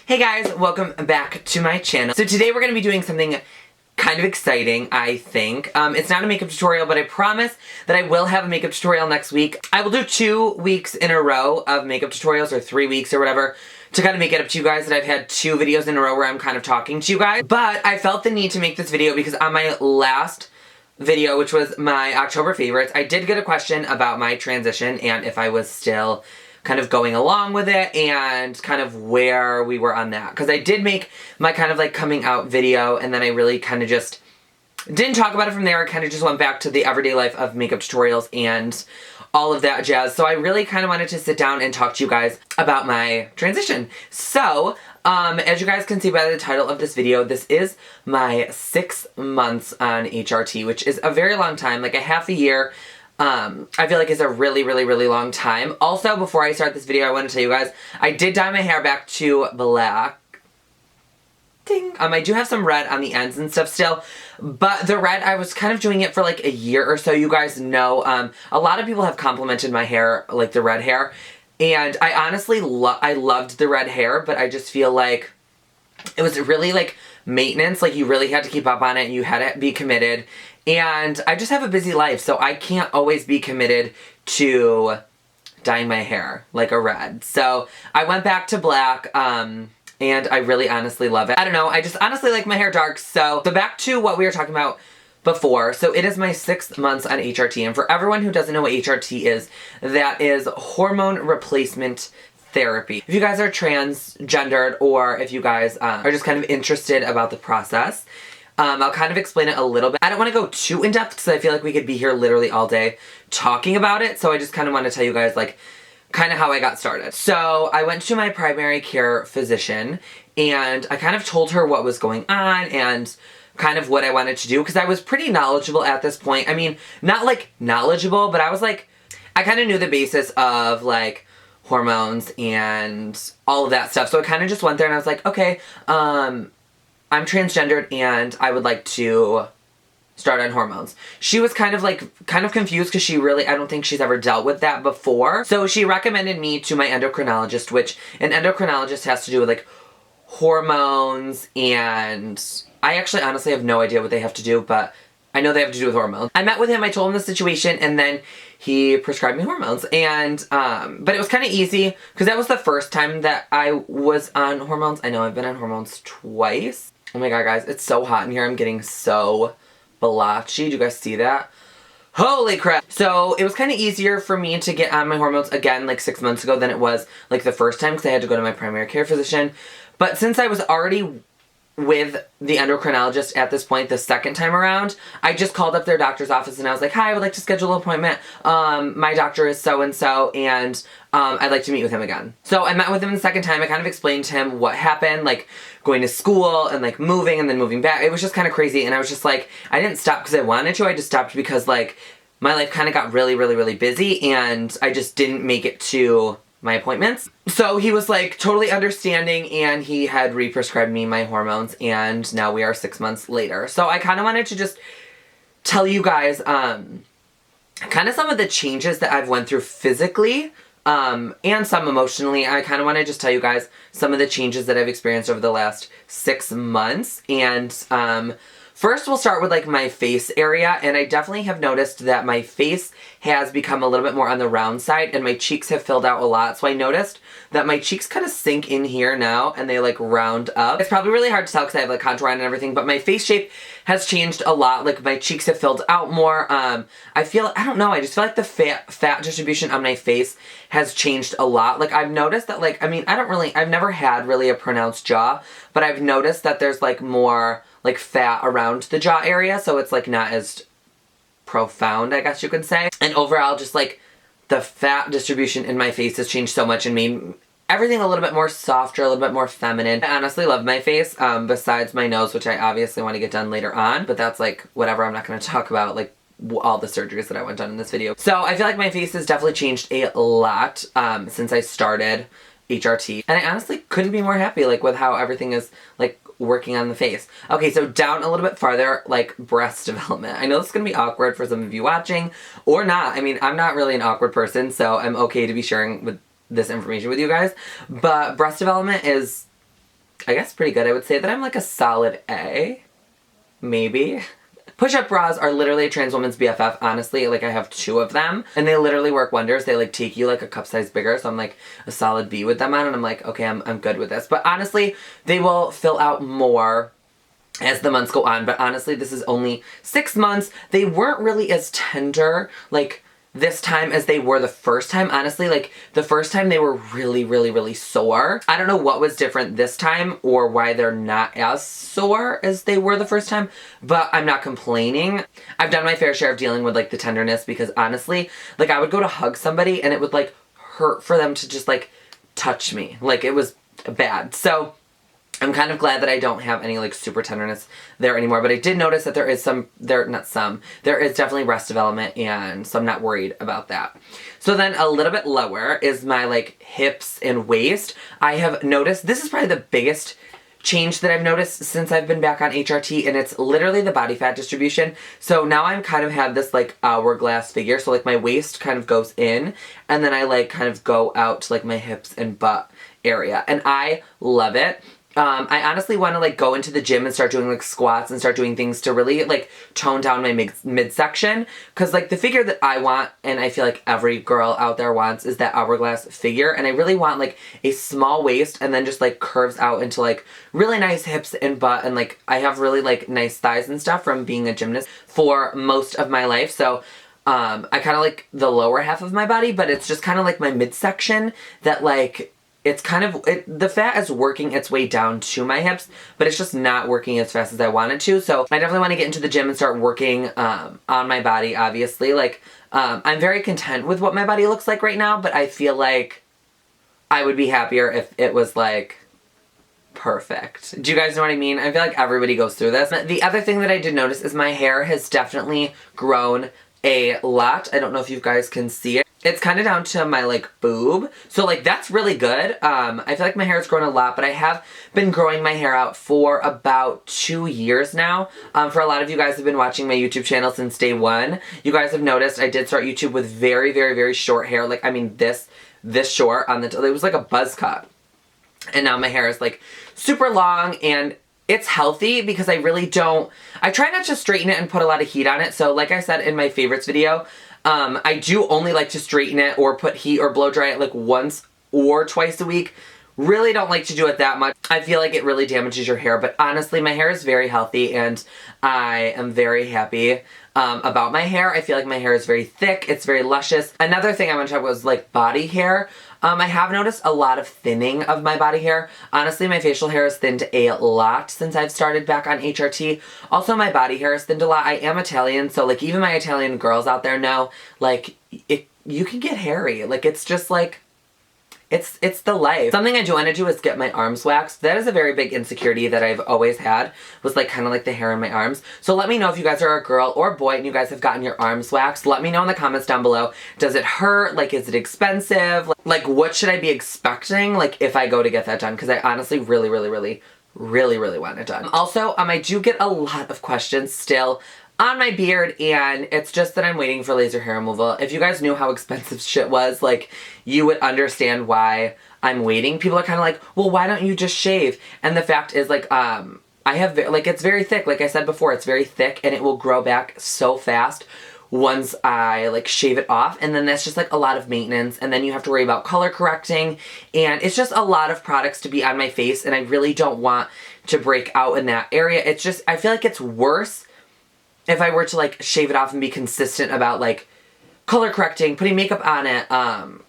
Hey guys, welcome back to my channel. So today we're going to be doing something kind of exciting, I think. It's not a makeup tutorial, but I promise that I will have a makeup tutorial next week. I will do 2 weeks in a row of makeup tutorials, or 3 weeks or whatever, to kind of make it up to you guys that I've had 2 videos in a row where I'm kind of talking to you guys. But I felt the need to make this video because on my last video, which was my October favorites, I did get a question about my transition and if I was still kind of going along with it and kind of where we were on that. Because I did make my kind of like coming out video and then I really kind of just didn't talk about it from there. I kind of just went back to the everyday life of makeup tutorials and all of that jazz. So I really kind of wanted to sit down and talk to you guys about my transition. So, as you guys can see by the title of this video, this is my 6 months on HRT, which is a very long time, like a half a year. I feel like it's a really, really, really long time. Also, before I start this video, I want to tell you guys, I did dye my hair back to black. Ding! I do have some red on the ends and stuff still, but the red, I was kind of doing it for like a year or so. You guys know, a lot of people have complimented my hair, like the red hair, and I honestly I loved the red hair, but I just feel like it was really like maintenance, like you really had to keep up on it and you had to be committed. And I just have a busy life, so I can't always be committed to dyeing my hair like a red. So I went back to black, and I really honestly love it. I don't know, I just honestly like my hair dark. So back to what we were talking about before. So it is my 6 months on HRT, and for everyone who doesn't know what HRT is, that is hormone replacement therapy. If you guys are transgendered or if you guys are just kind of interested about the process, I'll kind of explain it a little bit. I don't want to go too in-depth because I feel like we could be here literally all day talking about it, so I just kind of want to tell you guys like kind of how I got started. So I went to my primary care physician and I kind of told her what was going on and kind of what I wanted to do because I was pretty knowledgeable at this point. I mean, not like knowledgeable, but I was like, I kind of knew the basis of like hormones and all of that stuff. So I kind of just went there and I was like, okay, I'm transgendered and I would like to start on hormones. She was kind of confused because I don't think she's ever dealt with that before. So she recommended me to my endocrinologist, which an endocrinologist has to do with like hormones, and I actually honestly have no idea what they have to do, but I know they have to do with hormones. I met with him, I told him the situation, and then he prescribed me hormones. And, but it was kind of easy because that was the first time that I was on hormones. I know I've been on hormones twice. Oh my god, guys, it's so hot in here. I'm getting so blotchy. Do you guys see that? Holy crap. So it was kind of easier for me to get on my hormones again like 6 months ago than it was like the first time because I had to go to my primary care physician. But since I was already with the endocrinologist at this point the second time around, I just called up their doctor's office and I was like, hi, I would like to schedule an appointment. My doctor is so-and-so and I'd like to meet with him again. So I met with him the second time. I kind of explained to him what happened, like going to school and like moving and then moving back. It was just kind of crazy, and I was just like, I didn't stop because I wanted to. I just stopped because like my life kind of got really, really, really busy and I just didn't make it to my appointments. So he was like totally understanding and he had re-prescribed me my hormones, and now we are 6 months later. So I kind of wanted to just tell you guys kind of some of the changes that I've went through physically and some emotionally. I kind of want to just tell you guys some of the changes that I've experienced over the last 6 months. And first we'll start with like my face area, and I definitely have noticed that my face has become a little bit more on the round side and my cheeks have filled out a lot. So I noticed that my cheeks kind of sink in here now and they like round up. It's probably really hard to tell because I have like contour on and everything, but my face shape has changed a lot. Like my cheeks have filled out more. I don't know, I just feel like the fat distribution on my face has changed a lot. Like I've noticed that like, I mean, I've never had really a pronounced jaw, but I've noticed that there's like more like fat around the jaw area, so it's like not as profound, I guess you could say. And overall, just like the fat distribution in my face has changed so much and made everything a little bit more softer, a little bit more feminine. I honestly love my face, besides my nose, which I obviously want to get done later on, but that's like whatever. I'm not going to talk about like all the surgeries that I went on in this video. So I feel like my face has definitely changed a lot since I started HRT, and I honestly couldn't be more happy like with how everything is like working on the face. Okay, so down a little bit farther, like breast development. I know this is gonna be awkward for some of you watching, or not. I mean, I'm not really an awkward person, so I'm okay to be sharing with this information with you guys. But breast development is I guess pretty good. I would say that I'm like a solid A, maybe. Push-up bras are literally a trans woman's BFF, honestly. Like, I have 2 of them, and they literally work wonders. They, like, take you, like, a cup size bigger, so I'm, like, a solid B with them on, and I'm like, okay, I'm good with this. But honestly, they will fill out more as the months go on, but honestly, this is only 6 months. They weren't really as tender, like, this time as they were the first time. Honestly, like, the first time they were really, really, really sore. I don't know what was different this time or why they're not as sore as they were the first time, but I'm not complaining. I've done my fair share of dealing with, like, the tenderness because honestly, like, I would go to hug somebody and it would, like, hurt for them to just, like, touch me. Like, it was bad. So I'm kind of glad that I don't have any, like, super tenderness there anymore, but I did notice that there is there is definitely breast development, and so I'm not worried about that. So then a little bit lower is my, like, hips and waist. I have noticed, this is probably the biggest change that I've noticed since I've been back on HRT, and it's literally the body fat distribution. So now I'm kind of have this, like, hourglass figure, so, like, my waist kind of goes in, and then I, like, kind of go out to, like, my hips and butt area, and I love it. I honestly want to, like, go into the gym and start doing, like, squats and start doing things to really, like, tone down my midsection. Because, like, the figure that I want, and I feel like every girl out there wants, is that hourglass figure. And I really want, like, a small waist and then just, like, curves out into, like, really nice hips and butt. And, like, I have really, like, nice thighs and stuff from being a gymnast for most of my life. So I kind of like the lower half of my body, but it's just kind of like my midsection that, like, it's kind of, the fat is working its way down to my hips, but it's just not working as fast as I wanted to. So I definitely want to get into the gym and start working on my body, obviously. Like, I'm very content with what my body looks like right now, but I feel like I would be happier if it was, like, perfect. Do you guys know what I mean? I feel like everybody goes through this. The other thing that I did notice is my hair has definitely grown a lot. I don't know if you guys can see it. It's kind of down to my, like, boob. So, like, that's really good. I feel like my hair has grown a lot, but I have been growing my hair out for about 2 years now. For a lot of you guys who have been watching my YouTube channel since day 1, you guys have noticed I did start YouTube with very, very, very short hair. Like, I mean, this short on the, it was like a buzz cut. And now my hair is, like, super long, and it's healthy because I really don't, I try not to straighten it and put a lot of heat on it. So, like I said in my favorites video, I do only like to straighten it or put heat or blow dry it, like, once or twice a week. Really don't like to do it that much. I feel like it really damages your hair, but honestly, my hair is very healthy, and I am very happy about my hair. I feel like my hair is very thick. It's very luscious. Another thing I want to talk about was, like, body hair. I have noticed a lot of thinning of my body hair. Honestly, my facial hair has thinned a lot since I've started back on HRT. Also, my body hair has thinned a lot. I am Italian, so, like, even my Italian girls out there know, like, you can get hairy. Like, it's just, like, it's the life. Something I do want to do is get my arms waxed. That is a very big insecurity that I've always had, was, like, kind of like the hair in my arms. So let me know if you guys are a girl or a boy and you guys have gotten your arms waxed. Let me know in the comments down below. Does it hurt? Like, is it expensive? Like, what should I be expecting, like, if I go to get that done? Because I honestly really, really, really, really, really want it done. Also, I do get a lot of questions still on my beard, and it's just that I'm waiting for laser hair removal. If you guys knew how expensive shit was, like, you would understand why I'm waiting. People are kind of like, well, why don't you just shave? And the fact is, like, I have, like, it's very thick. Like I said before, it's very thick, and it will grow back so fast once I, like, shave it off. And then that's just, like, a lot of maintenance, and then you have to worry about color correcting, and it's just a lot of products to be on my face, and I really don't want to break out in that area. It's just, I feel like it's worse if I were to, like, shave it off and be consistent about, like, color correcting, putting makeup on it,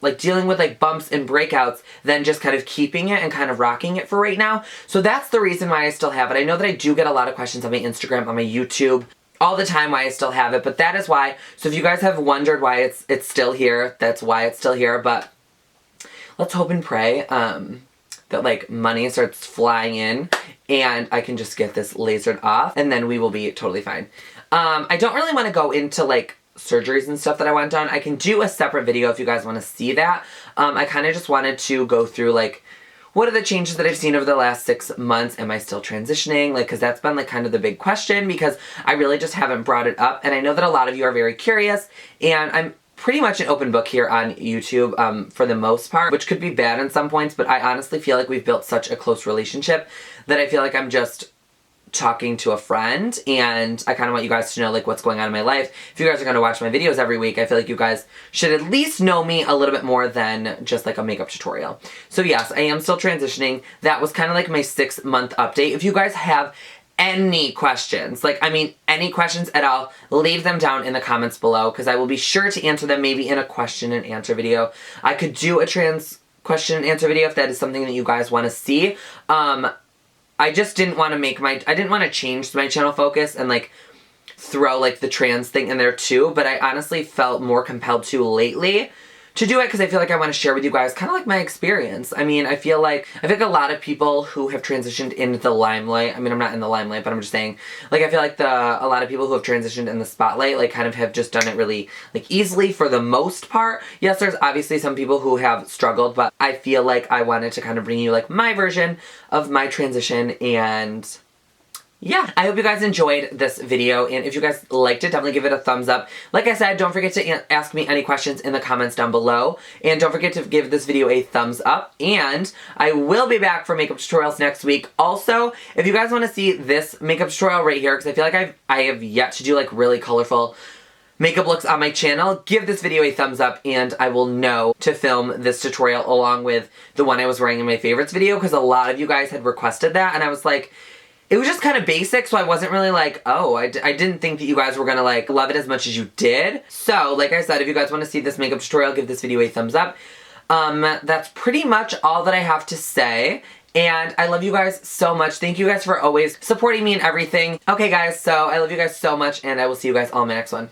like, dealing with, like, bumps and breakouts, than just kind of keeping it and kind of rocking it for right now. So that's the reason why I still have it. I know that I do get a lot of questions on my Instagram, on my YouTube, all the time why I still have it, but that is why. So if you guys have wondered why it's still here, that's why it's still here. But let's hope and pray that, like, money starts flying in and I can just get this lasered off, and then we will be totally fine. I don't really want to go into, like, surgeries and stuff that I want done. I can do a separate video if you guys want to see that. I kind of just wanted to go through, like, what are the changes that I've seen over the last 6 months? Am I still transitioning? Like, because that's been, like, kind of the big question, because I really just haven't brought it up. And I know that a lot of you are very curious, and I'm pretty much an open book here on YouTube for the most part, which could be bad in some points, but I honestly feel like we've built such a close relationship that I feel like I'm just talking to a friend, and I kind of want you guys to know like what's going on in my life. If you guys are going to watch my videos every week, I feel like you guys should at least know me a little bit more than just like a makeup tutorial. So yes, I am still transitioning. That was kind of like my 6-month update. If you guys have any questions, like, I mean, any questions at all, leave them down in the comments below, because I will be sure to answer them maybe in a question and answer video. I could do a trans question and answer video if that is something that you guys want to see. I just didn't want to I didn't want to change my channel focus and like throw like the trans thing in there too, but I honestly felt more compelled to lately to do it because I feel like I want to share with you guys kind of like my experience. I mean, I feel like a lot of people who have transitioned into the limelight, I mean, I'm not in the limelight, but I'm just saying, like, I feel like a lot of people who have transitioned in the spotlight, like, kind of have just done it really, like, easily for the most part. Yes, there's obviously some people who have struggled, but I feel like I wanted to kind of bring you, like, my version of my transition, and yeah, I hope you guys enjoyed this video, and if you guys liked it, definitely give it a thumbs up. Like I said, don't forget to ask me any questions in the comments down below, and don't forget to give this video a thumbs up, and I will be back for makeup tutorials next week. Also, if you guys want to see this makeup tutorial right here, because I feel like I have yet to do like really colorful makeup looks on my channel, give this video a thumbs up, and I will know to film this tutorial along with the one I was wearing in my favorites video, because a lot of you guys had requested that, and I was like, it was just kind of basic, so I wasn't really like, oh, I didn't think that you guys were gonna like love it as much as you did. So, like I said, if you guys want to see this makeup tutorial, give this video a thumbs up. That's pretty much all that I have to say. And I love you guys so much. Thank you guys for always supporting me and everything. Okay guys, so I love you guys so much, and I will see you guys all in my next one.